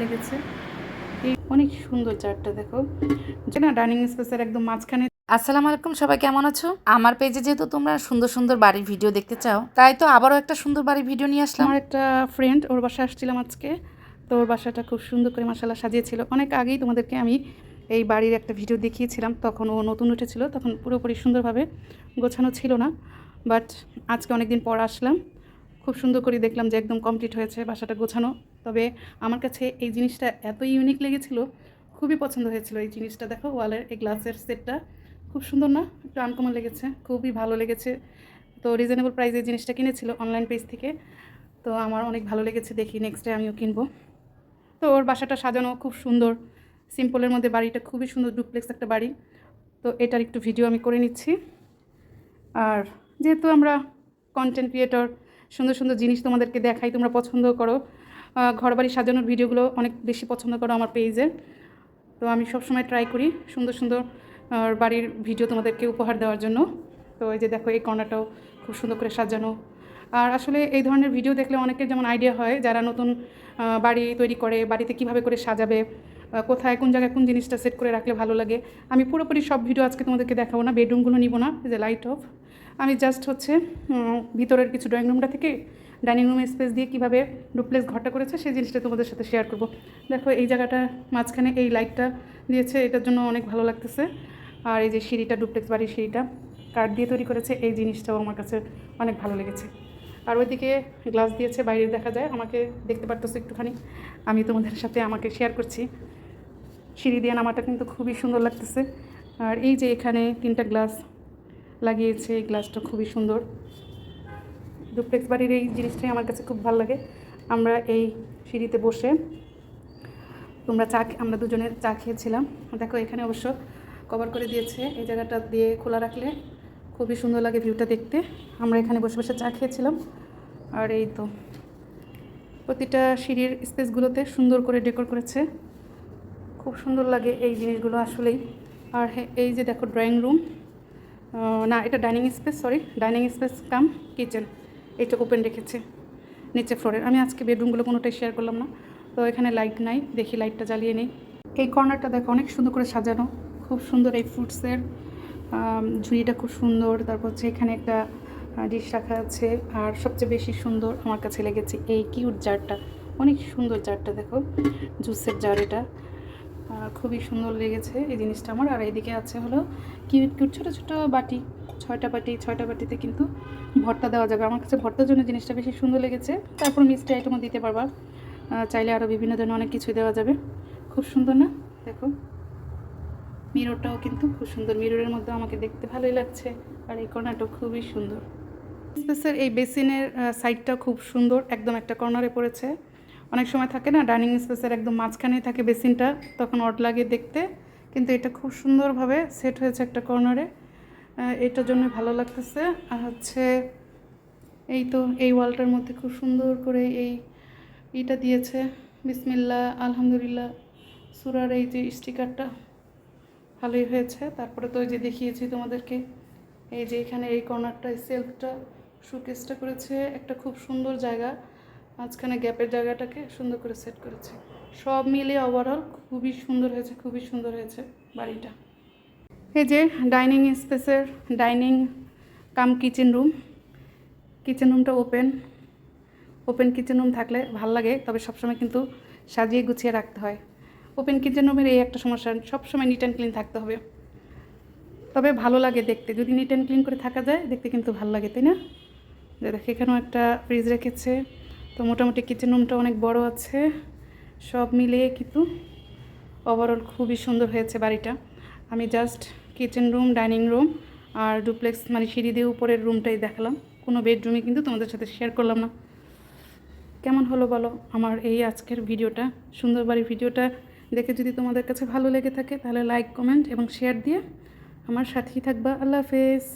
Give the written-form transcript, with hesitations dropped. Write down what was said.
লেগেছে। এই অনেক সুন্দর চারটা দেখো, যে না ডাইনিং স্পেসের একদম মাঝখানে। আসসালামু আলাইকুম, সবাই কেমন আছো? আমার পেজে যেহেতু তোমরা সুন্দর সুন্দর বাড়ির ভিডিও দেখতে চাও, তাই তো আবারও একটা সুন্দর বাড়ির ভিডিও নিয়ে আসলাম। আমার একটা ফ্রেন্ড, ওর বাসায় আসছিলাম আজকে। তো ওর বাসাটা খুব সুন্দর করে মাশাআল্লাহ সাজিয়েছিল। অনেক আগেই তোমাদেরকে আমি এই বাড়ির একটা ভিডিও দেখিয়েছিলাম, তখন ও নতুন উঠেছিল, তখন পুরোপুরি সুন্দরভাবে গোছানো ছিল না। বাট আজকে অনেক দিন পর আসলাম, খুব সুন্দর করে দেখলাম যে একদম কমপ্লিট হয়েছে বাসাটা গোছানো। তবে আমার কাছে এই জিনিসটা এত ইউনিক লেগেছিল, খুবই পছন্দ হয়েছিল এই জিনিসটা। দেখো ওয়ালের এই গ্লাসের সেটটা খুব সুন্দর না, একটু আনকমন লেগেছে, খুবই ভালো লেগেছে। তো রিজনেবল প্রাইসে জিনিসটা কিনেছিল অনলাইন পেজ থেকে। তো আমার অনেক ভালো লেগেছে, দেখি নেক্সট ডে আমিও কিনবো। তো ওর বাসাটা সাজানো খুব সুন্দর, সিম্পলের মধ্যে বাড়িটা খুবই সুন্দর, ডুপ্লেক্স একটা বাড়ি। তো এটার একটু ভিডিও আমি করে নিচ্ছি। আর যেহেতু আমরা কন্টেন্ট ক্রিয়েটর, সুন্দর সুন্দর জিনিস তোমাদেরকে দেখাই, তোমরা পছন্দ করো, ঘরবাড়ি সাজানোর ভিডিওগুলো অনেক বেশি পছন্দ করো আমার পেজে। তো আমি সবসময় ট্রাই করি সুন্দর সুন্দর বাড়ির ভিডিও তোমাদেরকে উপহার দেওয়ার জন্য। তো এই যে দেখো এই কর্নারটাও খুব সুন্দর করে সাজানো। আর আসলে এই ধরনের ভিডিও দেখলে অনেকের যেমন আইডিয়া হয়, যারা নতুন বাড়ি তৈরি করে, বাড়িতে কিভাবে করে সাজাবে, কোথায় কোন জায়গায় কোন জিনিসটা সেট করে রাখলে ভালো লাগে। আমি পুরোপুরি সব ভিডিও আজকে তোমাদেরকে দেখাবো না, বেডরুমগুলো নিব না, এই যে লাইট অফ। আমি জাস্ট হচ্ছে ভিতরের কিছু ড্রয়িং রুমটা থেকে ডাইনিং রুমের স্পেস দিয়ে কীভাবে ডুপ্লেক্স ঘরটা করেছে সেই জিনিসটা তোমাদের সাথে শেয়ার করব। দেখো এই জায়গাটা মাঝখানে এই লাইটটা দিয়েছে, এটার জন্য অনেক ভালো লাগতেছে। আর এই যে সিঁড়িটা, ডুপ্লেক্স বাড়ির সিঁড়িটা কাঠ দিয়ে তৈরি করেছে, এই জিনিসটাও আমার কাছে অনেক ভালো লেগেছে। আর ওইদিকে গ্লাস দিয়েছে, বাইরে দেখা যায়, আমাকে দেখতে পারতেছে একটুখানি, আমি তোমাদের সাথে আমাকে শেয়ার করছি। সিঁড়ি দিয়ে নামাটা কিন্তু খুবই সুন্দর লাগতেছে। আর এই যে এখানে 3টা গ্লাস লাগিয়েছে, এই গ্লাসটা খুবই সুন্দর। ডুপ্লেক্স বাড়ির এই জিনিসটাই আমার কাছে খুব ভালো লাগে। আমরা এই সিঁড়িতে বসে আমরা দুজনে চা খেয়েছিলাম। দেখো এখানে অবশ্য কভার করে দিয়েছে, এই জায়গাটা দিয়ে খোলা রাখলে খুবই সুন্দর লাগে ভিউটা দেখতে। আমরা এখানে বসে বসে চা খেয়েছিলাম। আর এই তো প্রতিটা সিঁড়ির স্পেসগুলোতে সুন্দর করে ডেকোর করেছে, খুব সুন্দর লাগে এই জিনিসগুলো আসলেই। আর এই যে দেখো ড্রয়িং রুম, না এটা dining space, sorry dining space কাম কিচেন, এটা ওপেন রেখেছে নিচে ফ্লোরের। আমি আজকে বেডরুমগুলো কোনোটাই শেয়ার করলাম না। তো এখানে লাইট নাই, দেখি লাইটটা জ্বালিয়ে নেই। এই কর্নারটা দেখো অনেক সুন্দর করে সাজানো, খুব সুন্দর। এই ফ্রুটসের ঝুড়িটা খুব সুন্দর। তারপর হচ্ছে এখানে একটা ডিশ রাখা আছে। আর সবচেয়ে বেশি সুন্দর আমার কাছে লেগেছে এই কিউট জারটা, অনেক সুন্দর জারটা, দেখো জুসের জার, এটা খুবই সুন্দর লেগেছে এই জিনিসটা আমার। আর এইদিকে আছে হলো কিউট কিউট ছোটো ছোটো বাটি, 6টা বাটি, 6টা বাটিতে কিন্তু ভর্তা দেওয়া যাবে। আমার কাছে ভর্তার জন্য জিনিসটা বেশি সুন্দর লেগেছে। তারপর মিষ্টি আইটেমও দিতে পারবা, চাইলে আরও বিভিন্ন ধরনের অনেক কিছুই দেওয়া যাবে। খুব সুন্দর না? দেখো মিররটাও কিন্তু খুব সুন্দর, মিররের মধ্যে আমাকে দেখতে ভালোই লাগছে। আর এই কর্নারটাও খুবই সুন্দর। স্পেসের এই বেসিনের সাইডটা খুব সুন্দর, একদম একটা কর্নারে পড়েছে। অনেক সময় থাকে না ডাইনিং স্পেসের একদম মাঝখানেই থাকে বেসিনটা, তখন অড লাগে দেখতে, কিন্তু এটা খুব সুন্দরভাবে সেট হয়েছে একটা কর্নারে, এটার জন্য ভালো লাগতেছে। আর হচ্ছে এই তো এই ওয়ালটার মধ্যে খুব সুন্দর করে এইটা দিয়েছে, বিসমিল্লাহ আলহামদুলিল্লাহ সূরার এই যে স্টিকারটা, ভালোই হয়েছে। তারপরে তো ওই যে দেখিয়েছি তোমাদেরকে, এই যে এখানে এই কর্নারটা, সেলফটা, শোকেসটা করেছে একটা খুব সুন্দর জায়গা, মাঝখানে গ্যাপের জায়গাটাকে সুন্দর করে সেট করেছে। সব মিলিয়ে ওভারঅল খুবই সুন্দর হয়েছে, খুবই সুন্দর হয়েছে বাড়িটা। এই যে ডাইনিং স্পেসের ডাইনিং কাম কিচেন রুম, কিচেন রুমটা ওপেন কিচেন রুম থাকলে ভাল লাগে, তবে সবসময় কিন্তু সাজিয়ে গুছিয়ে রাখতে হয়। ওপেন কিচেন রুমের এই একটা সমস্যা, সবসময় নিট অ্যান্ড ক্লিন থাকতে হবে, তবে ভালো লাগে দেখতে। যদি নিট অ্যান্ড ক্লিন করে থাকা যায় দেখতে কিন্তু ভালো লাগে, তাই না? দেখো এখানেও একটা ফ্রিজ রেখেছে। তো মোটামুটি কিচেন রুমটা অনেক বড় আছে, সব মিলিয়ে কিন্তু ওভারঅল খুবই সুন্দর হয়েছে বাড়িটা। আমি just kitchen room, dining room আর ডুপ্লেক্স মানে সিঁড়ি দিয়ে উপরের রুমটাই দেখালাম, কোনো বেডরুমে কিন্তু তোমাদের সাথে শেয়ার করলাম না। কেমন হলো বলো আমার এই আজকের ভিডিওটা? সুন্দর বাড়ির ভিডিওটা দেখে যদি তোমাদের কাছে ভালো লেগে থাকে তাহলে লাইক, কমেন্ট এবং শেয়ার দিয়ে আমার সাথেই থাকবা। আল্লাহ হাফেজ।